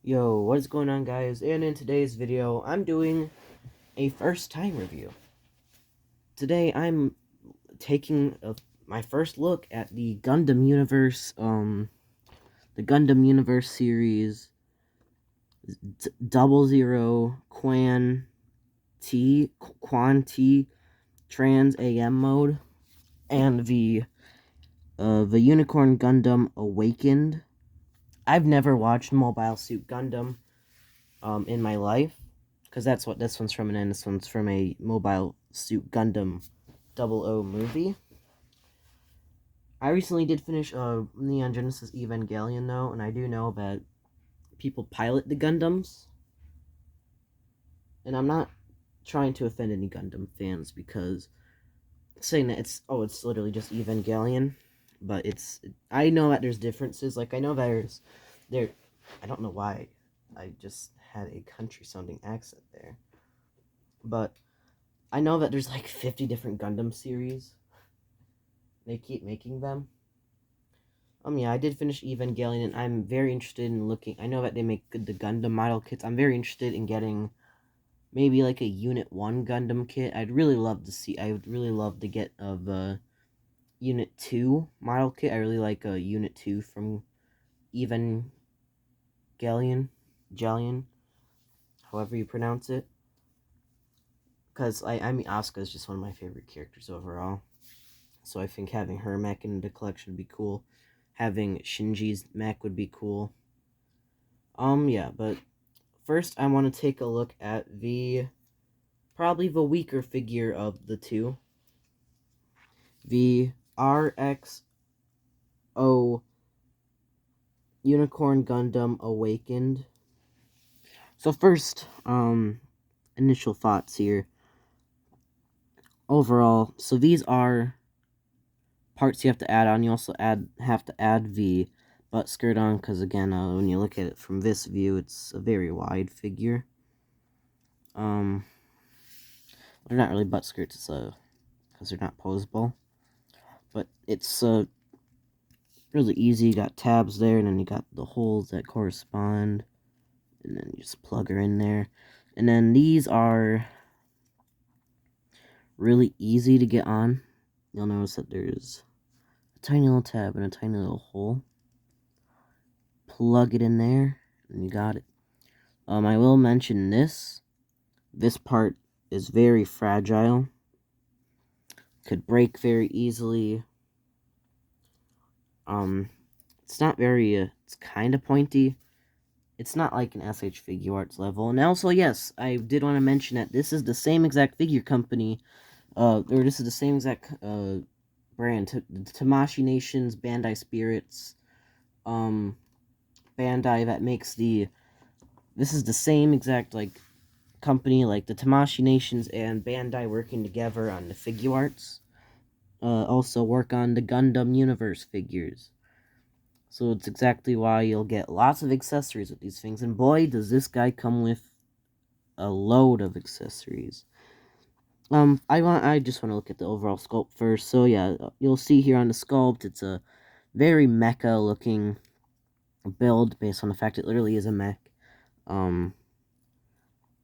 Yo, what is going on, guys? And in today's video, I'm doing a first time review. Today, I'm taking my first look at the Gundam universe, the Gundam universe series, 00 Quan T Trans AM mode, and the Unicorn Gundam Awakened. I've never watched Mobile Suit Gundam in my life, because that's what this one's from, and then this one's from a Mobile Suit Gundam 00 movie. I recently did finish Neon Genesis Evangelion, though, and I do know that people pilot the Gundams, and I'm not trying to offend any Gundam fans, because saying that it's literally just Evangelion, but I know that there's differences. Like, I know there I don't know why I just had a country sounding accent there, but I know that there's like 50 different Gundam series. They keep making them. Yeah, I did finish Evangelion, and I'm very interested in looking. I know that they make the Gundam model kits. I'm very interested in getting maybe like a Unit 1 Gundam kit. I would really love to get the Unit 2 model kit. I really like a Unit 2 from Evangelion. Jellion, however you pronounce it. Because I mean, Asuka is just one of my favorite characters overall. So I think having her mech in the collection would be cool. Having Shinji's mech would be cool. Yeah, but first I want to take a look at probably the weaker figure of the two. The RXO Unicorn Gundam Awakened. So first, initial thoughts here. Overall, so these are parts you have to add on. You also have to add the butt skirt on, because again, when you look at it from this view, it's a very wide figure. They're not really butt skirts, because they're not posable. But it's really easy. You got tabs there, and then you got the holes that correspond, and then you just plug her in there. And then these are really easy to get on. You'll notice that there's a tiny little tab and a tiny little hole. Plug it in there, and you got it. I will mention this. This part is very fragile. Could break very easily. It's not very, it's kind of pointy. It's not like an SH Figure Arts level. And also, yes, I did want to mention that this is the same exact figure company, or this is the same exact, brand, Tamashii Nations, Bandai Spirits, Bandai that makes this is the same exact, like, company, like the Tamashii Nations and Bandai working together on the figure arts. Also work on the Gundam Universe figures. So it's exactly why you'll get lots of accessories with these things. And boy, does this guy come with a load of accessories. I just want to look at the overall sculpt first. So yeah, you'll see here on the sculpt, it's a very mecha looking build based on the fact it literally is a mech.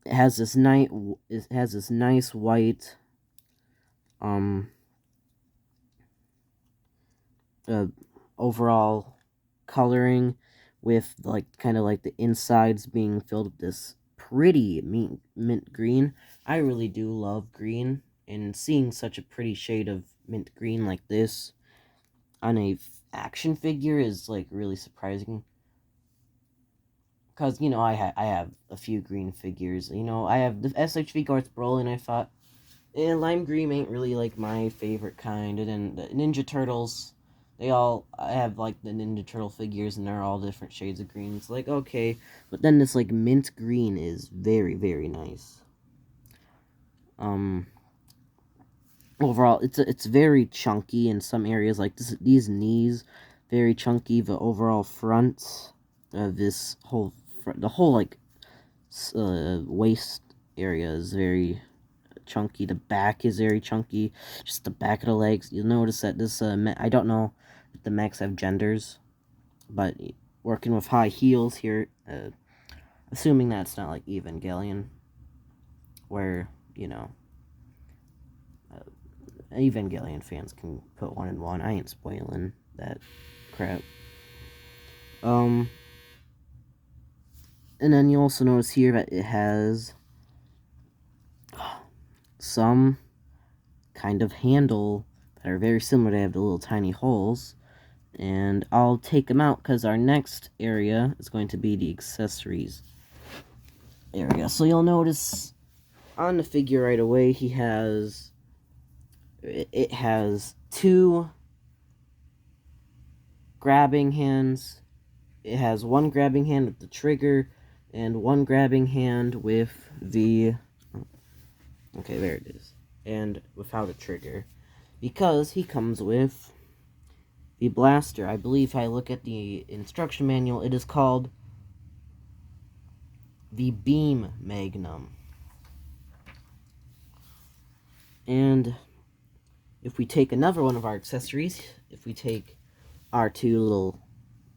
It has this nice white uh, overall coloring, with like kind of like the insides being filled with this pretty mint green. I really do love green, and seeing such a pretty shade of mint green like this on a action figure is like really surprising. Because, I have a few green figures. I have the SHV Garth Brolin. I thought, lime green ain't really like my favorite kind. And then the Ninja Turtles, I have like the Ninja Turtle figures, and they're all different shades of green. It's like, okay, but then this like mint green is very, very nice. Overall, it's very chunky in some areas, like these knees, very chunky. The overall front of this the whole like waist area is very chunky. The back is very chunky. Just the back of the legs. You'll notice that this I don't know if the mechs have genders, but working with high heels here, Assuming that's not like Evangelion, where, you know, Evangelion fans can put 1 and 1. I ain't spoiling that crap. And then you also notice here that it has some kind of handle that are very similar. They have the little tiny holes. And I'll take them out because our next area is going to be the accessories area. So you'll notice on the figure right away, it has 2 grabbing hands. It has 1 grabbing hand with the trigger and 1 grabbing hand with the, okay, there it is, and without a trigger, because he comes with the blaster. I believe if I look at the instruction manual, it is called the Beam Magnum. And if we take another one of our accessories, if we take our 2 little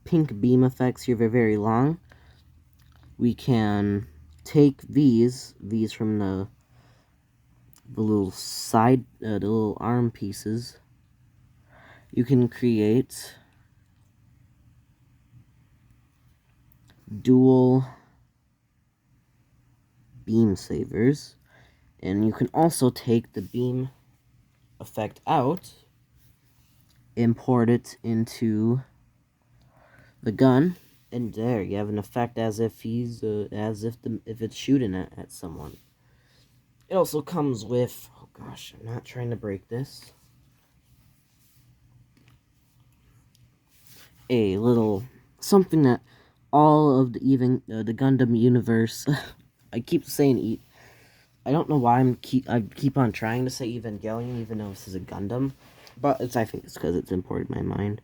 pink beam effects here, they're very long, we can take these from the little side, the little arm pieces. You can create dual beam savers, and you can also take the beam effect out, import it into the gun, and there you have an effect as if he's if it's shooting at someone. It also comes with, oh gosh, I'm not trying to break this, a little something that all of the Gundam universe I keep saying I don't know why I keep on trying to say Evangelion even though this is a Gundam, but I think it's because it's imported in my mind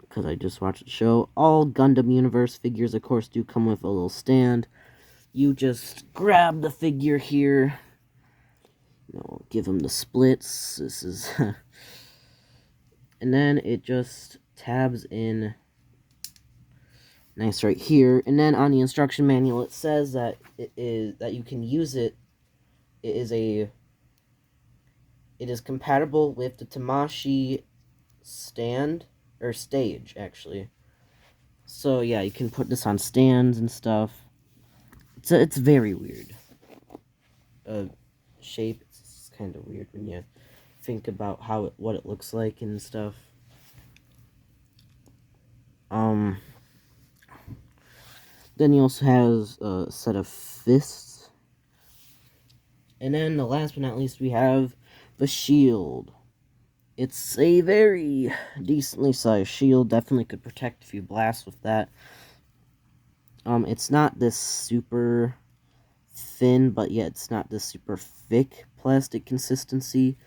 because I just watched the show. All Gundam universe figures of course do come with a little stand. You just grab the figure here, you know, give him the splits. This is and then it just tabs in nice right here, and then on the instruction manual it says that you can use it. It is compatible with the Tamashi stand or stage actually. So yeah, you can put this on stands and stuff. It's very weird. Shape. It's kind of weird when you think about what it looks like and stuff. Then he also has a set of fists. And then the last but not least, we have the shield. It's a very decently sized shield. Definitely could protect a few blasts with that. It's not this super thin, but yet it's not this super thick plastic consistency.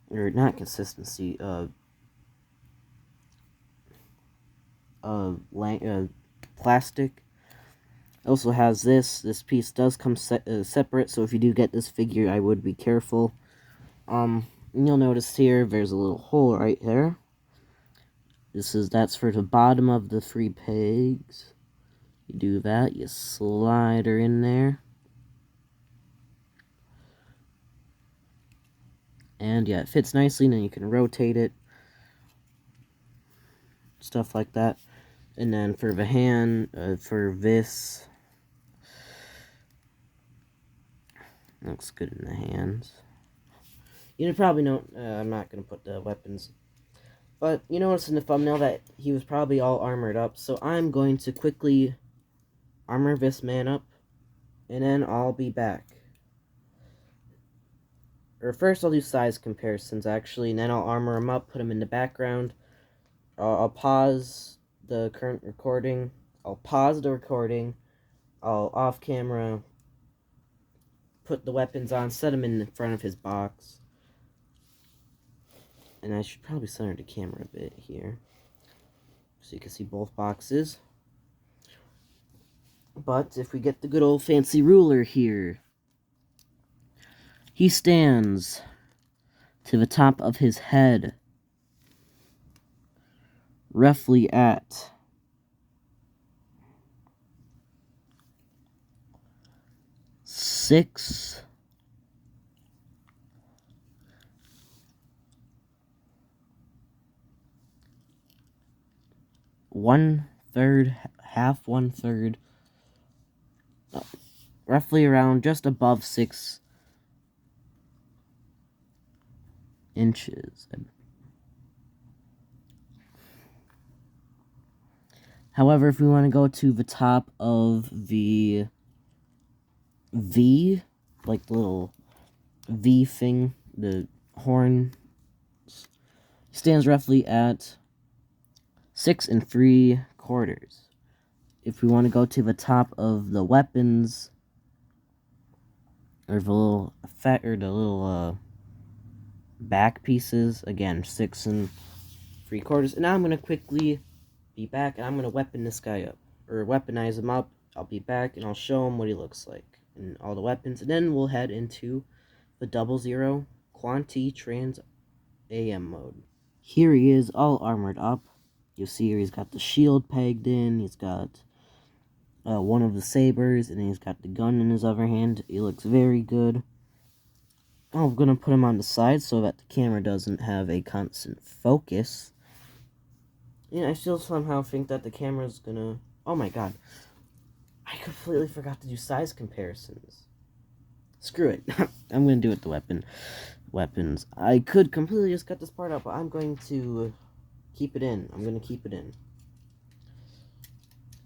Or not consistency, plastic. Also has this piece does come separate, so if you do get this figure, I would be careful. You'll notice here there's a little hole right there. That's for the bottom of the 3 pegs. You do that, you slide her in there, and yeah, it fits nicely. And then you can rotate it, stuff like that. And then for the hand, for this, looks good in the hands. You probably know, I'm not going to put the weapons, but you notice in the thumbnail that he was probably all armored up, so I'm going to quickly armor this man up, and then I'll be back. Or first I'll do size comparisons, actually, and then I'll armor him up, put him in the background. I'll pause the current recording, I'll pause the recording, I'll off camera, put the weapons on, set them in front of his box. And I should probably center the camera a bit here, so you can see both boxes. But if we get the good old fancy ruler here, he stands to the top of his head, roughly at 6. One third, half 1/3, roughly around just above 6 inches. However, if we want to go to the top of the V, like the little V thing, the horn, stands roughly at 6 3/4. If we want to go to the top of the weapons, or the little effect, or the little back pieces, again 6 3/4. And now I'm gonna quickly be back, and I'm gonna weapon this guy up, or weaponize him up. I'll be back, and I'll show him what he looks like and all the weapons, and then we'll head into the 00 Quanti Trans AM mode. Here he is, all armored up. You'll see here he's got the shield pegged in. He's got one of the sabers, and he's got the gun in his other hand. He looks very good. I'm gonna put him on the side so that the camera doesn't have a constant focus. Yeah, I still somehow think that the camera's gonna... Oh my god. I completely forgot to do size comparisons. Screw it. I'm gonna do it the weapons. I could completely just cut this part out, but I'm going to keep it in. I'm gonna keep it in.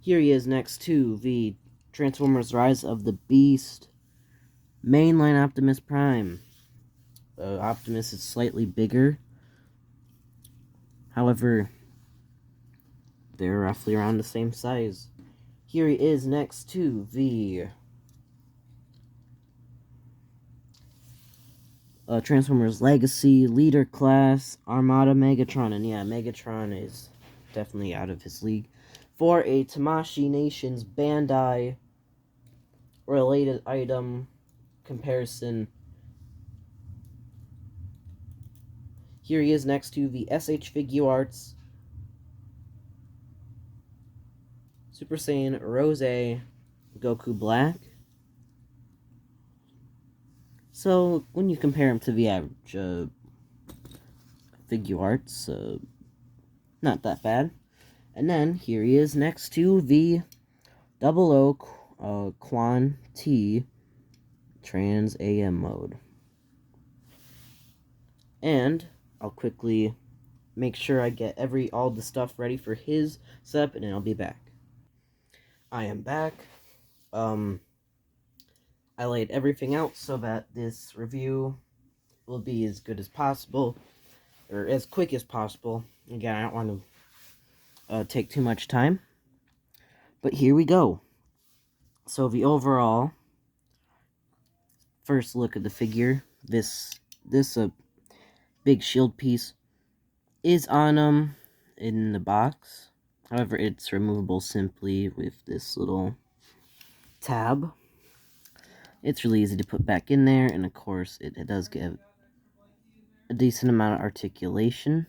Here he is next to the Transformers Rise of the Beast mainline Optimus Prime. Optimus is slightly bigger. However, they're roughly around the same size. Here he is next to the Transformers Legacy Leader Class Armada Megatron. And yeah, Megatron is definitely out of his league. For a Tamashii Nations Bandai related item comparison, here he is next to the SH Figuarts Super Saiyan Rose Goku Black. So, when you compare him to the average Figuarts, not that bad. And then, here he is next to the 00 Quan T Trans AM mode. And I'll quickly make sure I get all the stuff ready for his setup, and then I'll be back. I am back. I laid everything out so that this review will be as good as possible, or as quick as possible. Again, I don't want to take too much time, but here we go. So the overall first look at the figure, this big shield piece is on in the box. However, it's removable simply with this little tab. It's really easy to put back in there, and of course it does give a decent amount of articulation.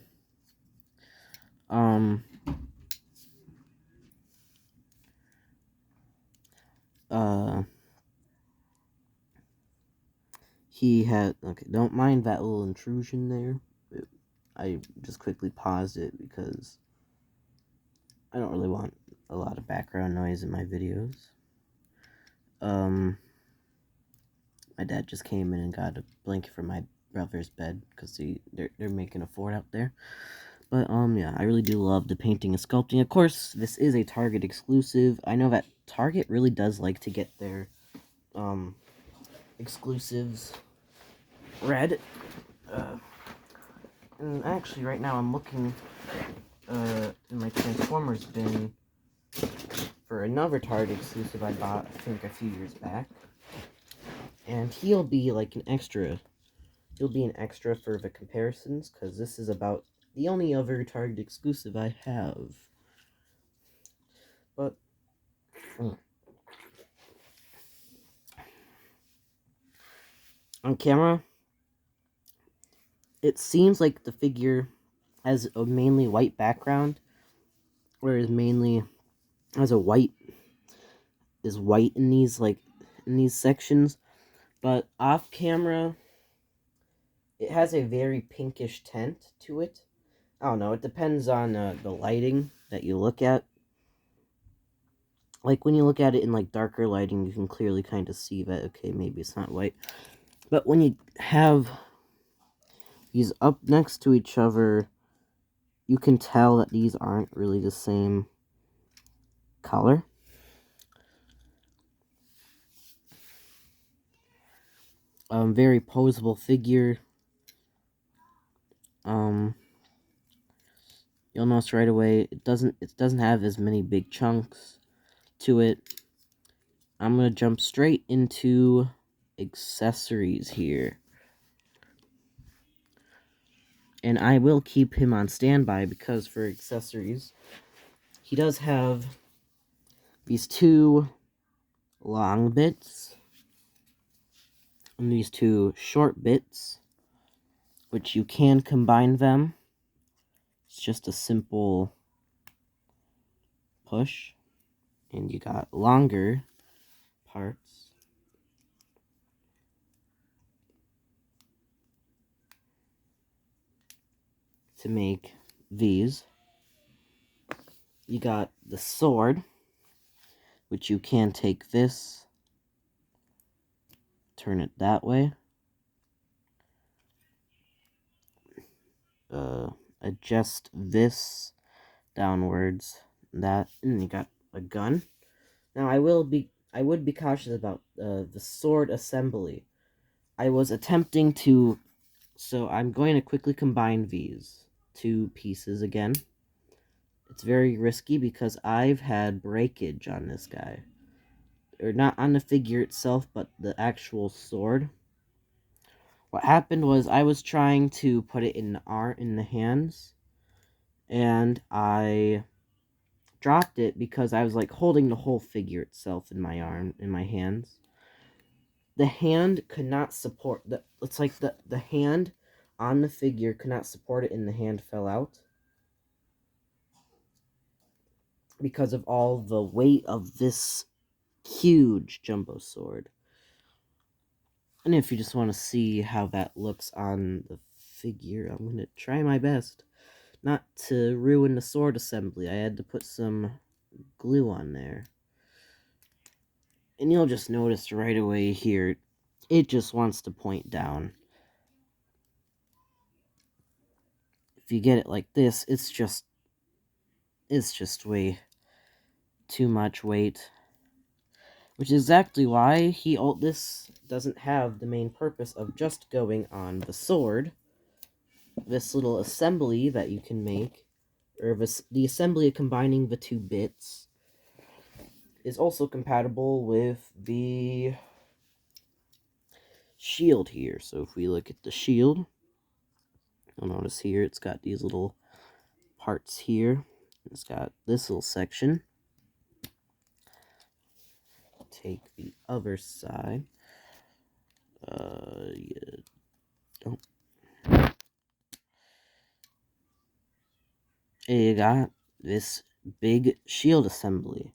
He had, okay, don't mind that little intrusion there. I just quickly paused it because I don't really want a lot of background noise in my videos. My dad just came in and got a blanket from my brother's bed because they're making a fort out there. But yeah, I really do love the painting and sculpting. Of course, this is a Target exclusive. I know that Target really does like to get their exclusives read. And actually, right now I'm looking in my Transformers bin for another Target exclusive I bought, I think, a few years back. And he'll be like an extra. He'll be an extra for the comparisons, because this is about the only other Target exclusive I have. But on camera, it seems like the figure has a mainly white background, whereas mainly has a white in these sections. But off camera, it has a very pinkish tint to it. I don't know, it depends on the lighting that you look at. Like, when you look at it in, like, darker lighting, you can clearly kind of see that, okay, maybe it's not white. But when you have these up next to each other, you can tell that these aren't really the same color. Very posable figure. You'll notice right away it doesn't have as many big chunks to it. I'm gonna jump straight into accessories here. And I will keep him on standby because for accessories, he does have these two long bits and these two short bits, which you can combine them. It's just a simple push, and you got longer parts to make these. You got the sword, which you can take this, turn it that way, adjust this downwards, that, and you got a gun. Now I would be cautious about the sword assembly. I was attempting to, so I'm going to quickly combine these two pieces again. It's very risky because I've had breakage on this guy. Or not on the figure itself, but the actual sword. What happened was I was trying to put it in the hands, and I dropped it because I was like holding the whole figure itself in my hands. The hand could not support it's like the hand on the figure could not support it, and the hand fell out because of all the weight of this huge jumbo sword. And if you just want to see how that looks on the figure, I'm going to try my best not to ruin the sword assembly. I had to put some glue on there. And you'll just notice right away here, it just wants to point down. If you get it like this, it's just way too much weight. Which is exactly why this doesn't have the main purpose of just going on the sword. This little assembly that you can make, or the assembly of combining the two bits, is also compatible with the shield here. So if we look at the shield, you'll notice here it's got these little parts here. It's got this little section. Take the other side. You don't. You got this big shield assembly,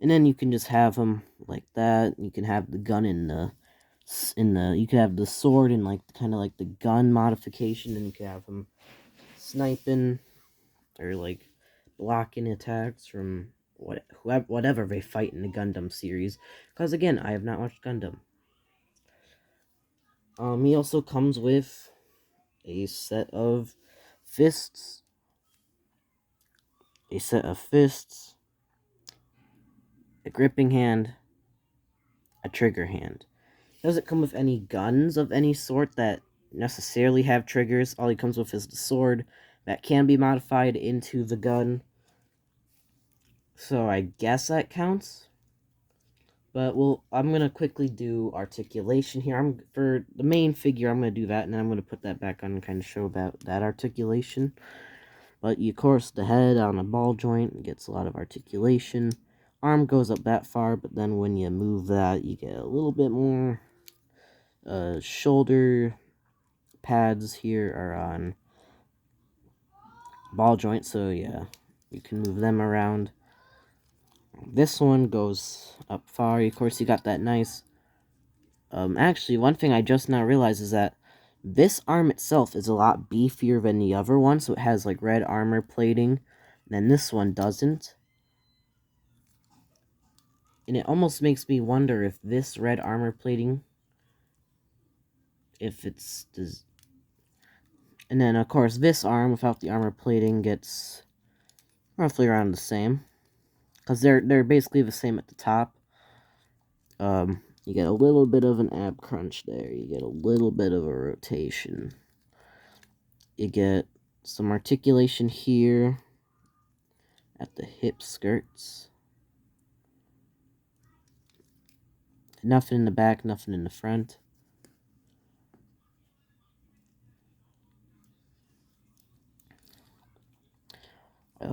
and then you can just have them like that. You can have the gun you can have the sword in like kind of like the gun modification, and you can have them sniping or like blocking attacks from whatever they fight in the Gundam series. Because again, I have not watched Gundam. He also comes with a set of fists. A gripping hand, a trigger hand. Doesn't come with any guns of any sort that necessarily have triggers. All he comes with is the sword that can be modified into the gun. So I guess that counts. But I'm going to quickly do articulation here. For the main figure, I'm going to do that, and then I'm going to put that back on and kind of show about that articulation. But, of course, the head on a ball joint gets a lot of articulation. Arm goes up that far, but then when you move that, you get a little bit more. Shoulder pads here are on ball joint, so yeah, you can move them around. This one goes up far. Of course, you got that nice Actually, one thing I just now realized is that this arm itself is a lot beefier than the other one, so it has like red armor plating, and this one doesn't. And it almost makes me wonder if this red armor plating, if it's does. And then of course this arm without the armor plating gets roughly around the same, because they're basically the same at the top. You get a little bit of an ab crunch there. You get a little bit of a rotation. You get some articulation here at the hip skirts. Nothing in the back, nothing in the front.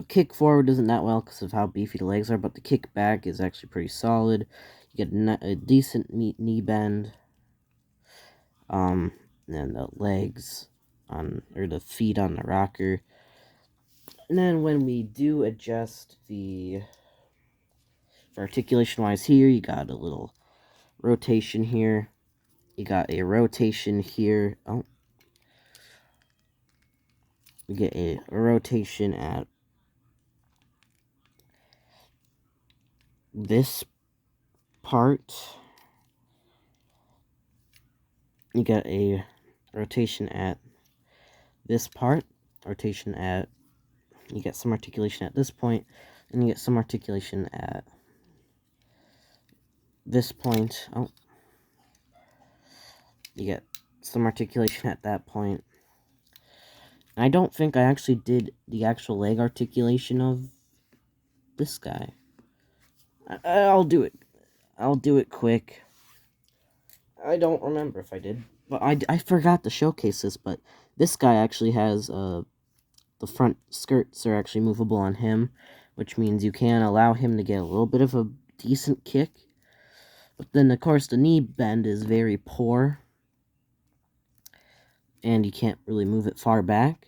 Kick forward isn't that well because of how beefy the legs are, but the kick back is actually pretty solid. You get a decent knee bend. And the legs or the feet on the rocker. And then when we do adjust for articulation wise here, you got a little rotation here. You got a rotation here. Oh. We get a rotation at this part. You get a rotation at this part. Rotation at... You get some articulation at this point. And you get some articulation at this point. Oh. You get some articulation at that point. I don't think I actually did the actual leg articulation of this guy. I'll do it. I'll do it quick. I don't remember if I did. But I forgot to showcase this, but this guy actually has, the front skirts are actually movable on him, which means you can allow him to get a little bit of a decent kick. But then, of course, the knee bend is very poor, and you can't really move it far back.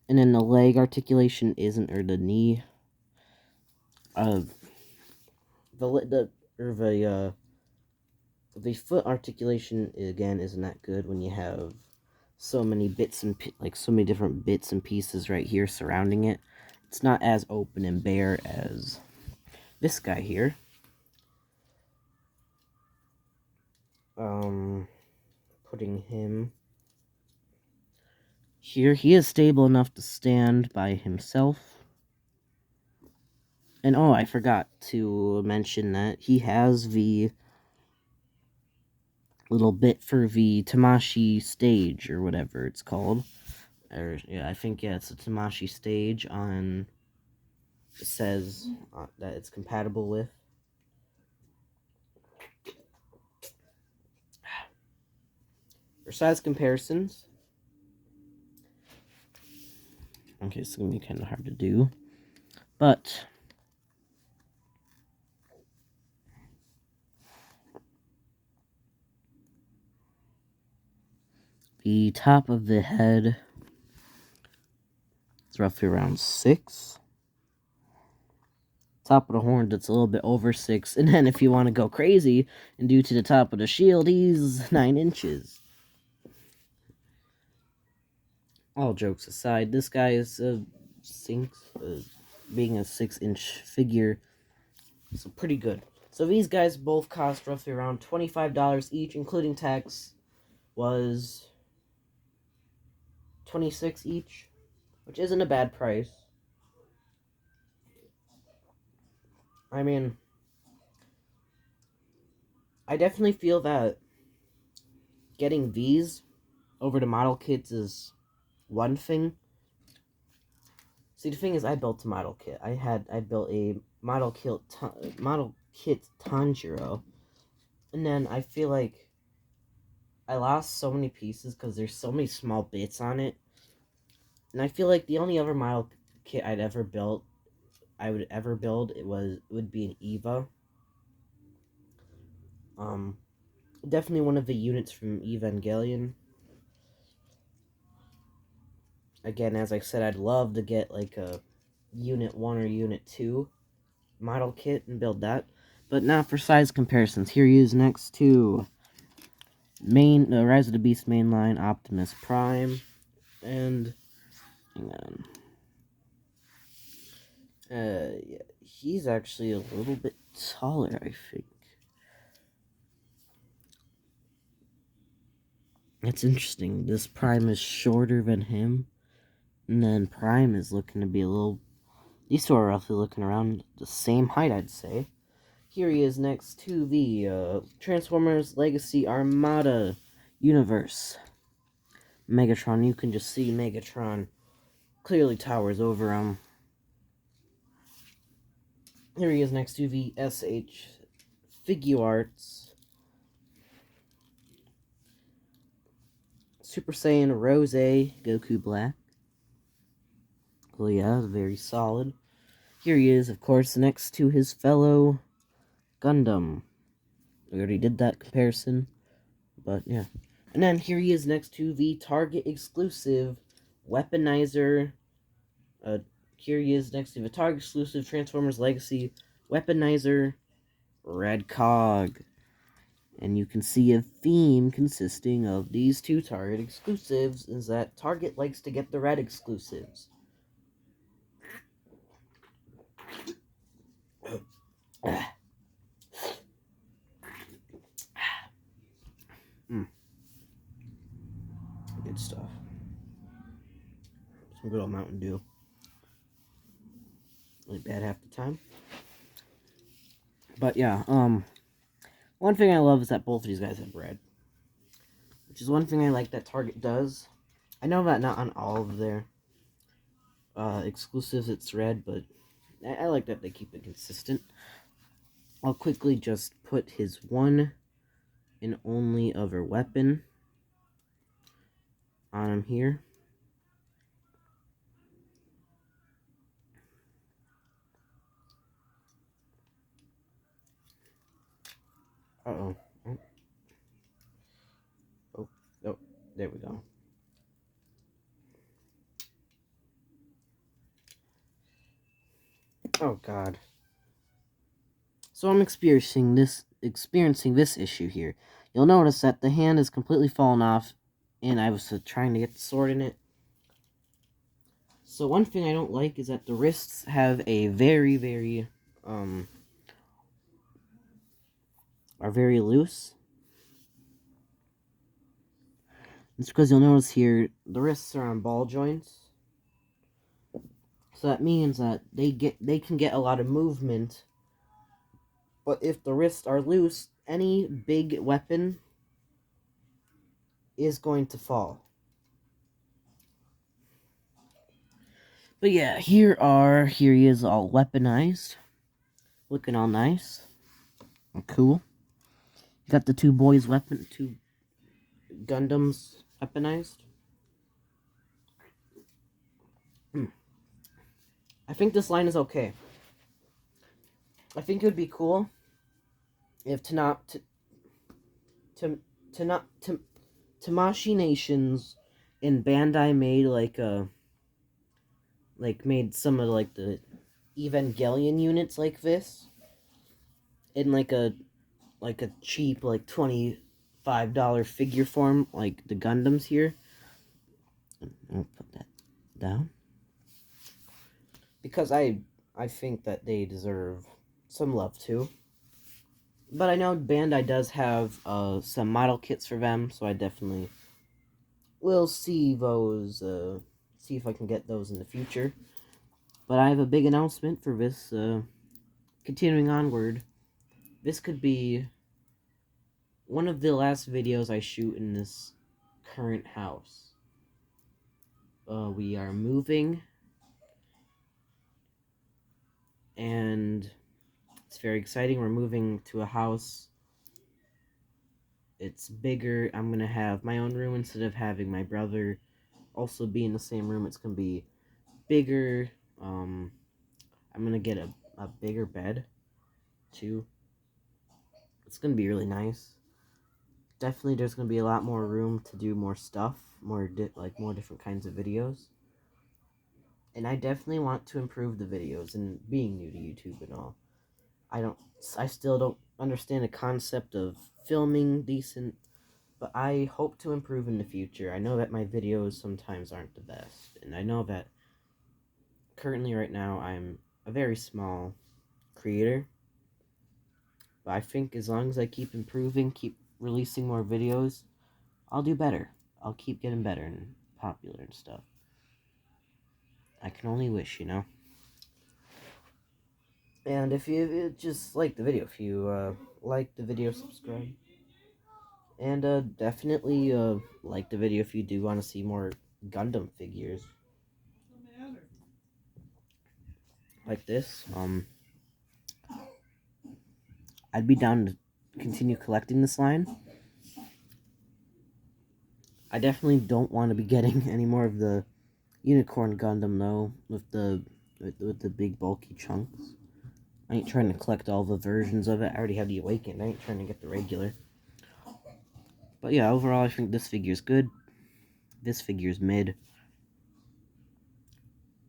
And then the leg articulation isn't, or the knee, the foot articulation again isn't that good when you have so many bits and so many different bits and pieces right here surrounding it. It's not as open and bare as this guy here. Putting him here, he is stable enough to stand by himself. And oh, I forgot to mention that he has the little bit for the Tamashi stage, or whatever it's called. Or, yeah, I think, yeah, it's a Tamashi stage on... It says that it's compatible with. For size comparisons... Okay, it's gonna be kind of hard to do. But... the top of the head is roughly around 6. Top of the horn, that's a little bit over 6. And then if you want to go crazy and do to the top of the shield, he's 9 inches. All jokes aside, this guy is being a 6-inch figure, so pretty good. So these guys both cost roughly around $25 each, including tax was $26 each, which isn't a bad price. I mean, I definitely feel that getting these over the model kits is one thing. See, the thing is, I built a model kit. I built a model kit Tanjiro, and then I feel like I lost so many pieces because there's so many small bits on it, and I feel like the only other model kit I would ever build, would be an Eva. Definitely one of the units from Evangelion. Again, as I said, I'd love to get like a Unit 1 or Unit 2 model kit and build that. But now for size comparisons. Here he is next to Rise of the Beast mainline Optimus Prime, and hang on. Yeah, he's actually a little bit taller, I think. That's interesting. This Prime is shorter than him, and then Prime is looking to be a little. These two are roughly looking around the same height, I'd say. Here he is next to the Transformers Legacy Armada universe. Megatron, you can just see Megatron clearly towers over him. Here he is next to the SH Figuarts Super Saiyan Rose Goku Black. Well, yeah, very solid. Here he is, of course, next to his fellow Gundam. We already did that comparison, but yeah. And then here he is next to the Target exclusive Weaponizer. Here he is next to the Target exclusive Transformers Legacy Weaponizer Red Cog. And you can see a theme consisting of these two Target exclusives is that Target likes to get the red exclusives. Good stuff. Some good old Mountain Dew. Really bad half the time. But yeah, one thing I love is that both of these guys have red. Which is one thing I like that Target does. I know that not on all of their exclusives it's red, but I like that they keep it consistent. I'll quickly just put his one and only other weapon on him here. Uh-oh. Oh, there we go. Oh God. So I'm experiencing this issue here. You'll notice that the hand is completely fallen off, and I was trying to get the sword in it. So one thing I don't like is that the wrists have a very are very loose. It's because you'll notice here the wrists are on ball joints. So that means that they can get a lot of movement. But if the wrists are loose, any big weapon is going to fall. But yeah, here he is all weaponized. Looking all nice. Cool. You got the two Gundams weaponized. I think this line is okay. I think it would be cool if Tamashii Nations and Bandai made some of like the Evangelion units like this in like a cheap like $25 figure form like the Gundams here. I'll put that down because I think that they deserve some love too. But I know Bandai does have some model kits for them, so I definitely will see those, see if I can get those in the future. But I have a big announcement for this, continuing onward. This could be one of the last videos I shoot in this current house. We are moving, and it's very exciting. We're moving to a house. It's bigger. I'm gonna have my own room instead of having my brother also be in the same room. It's gonna be bigger. I'm gonna get a bigger bed too. It's gonna be really nice. Definitely, there's gonna be a lot more room to do more stuff, more different kinds of videos. And I definitely want to improve the videos and being new to YouTube and all. I still don't understand the concept of filming decent, but I hope to improve in the future. I know that my videos sometimes aren't the best, and I know that currently right now I'm a very small creator, but I think as long as I keep improving, keep releasing more videos, I'll do better. I'll keep getting better and popular and stuff. I can only wish, you know? And if you just like the video, if you like the video, subscribe. And definitely like the video if you do want to see more Gundam figures like this. I'd be down to continue collecting this line. I definitely don't want to be getting any more of the Unicorn Gundam though, with the big bulky chunks. I ain't trying to collect all the versions of it. I already have the Awakened. I ain't trying to get the regular. But yeah, overall, I think this figure's good. This figure's mid.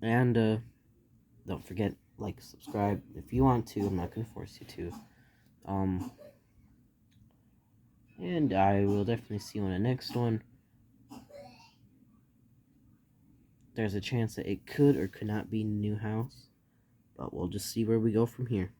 And don't forget, like, subscribe if you want to. I'm not gonna force you to. And I will definitely see you on the next one. There's a chance that it could or could not be New House, but we'll just see where we go from here.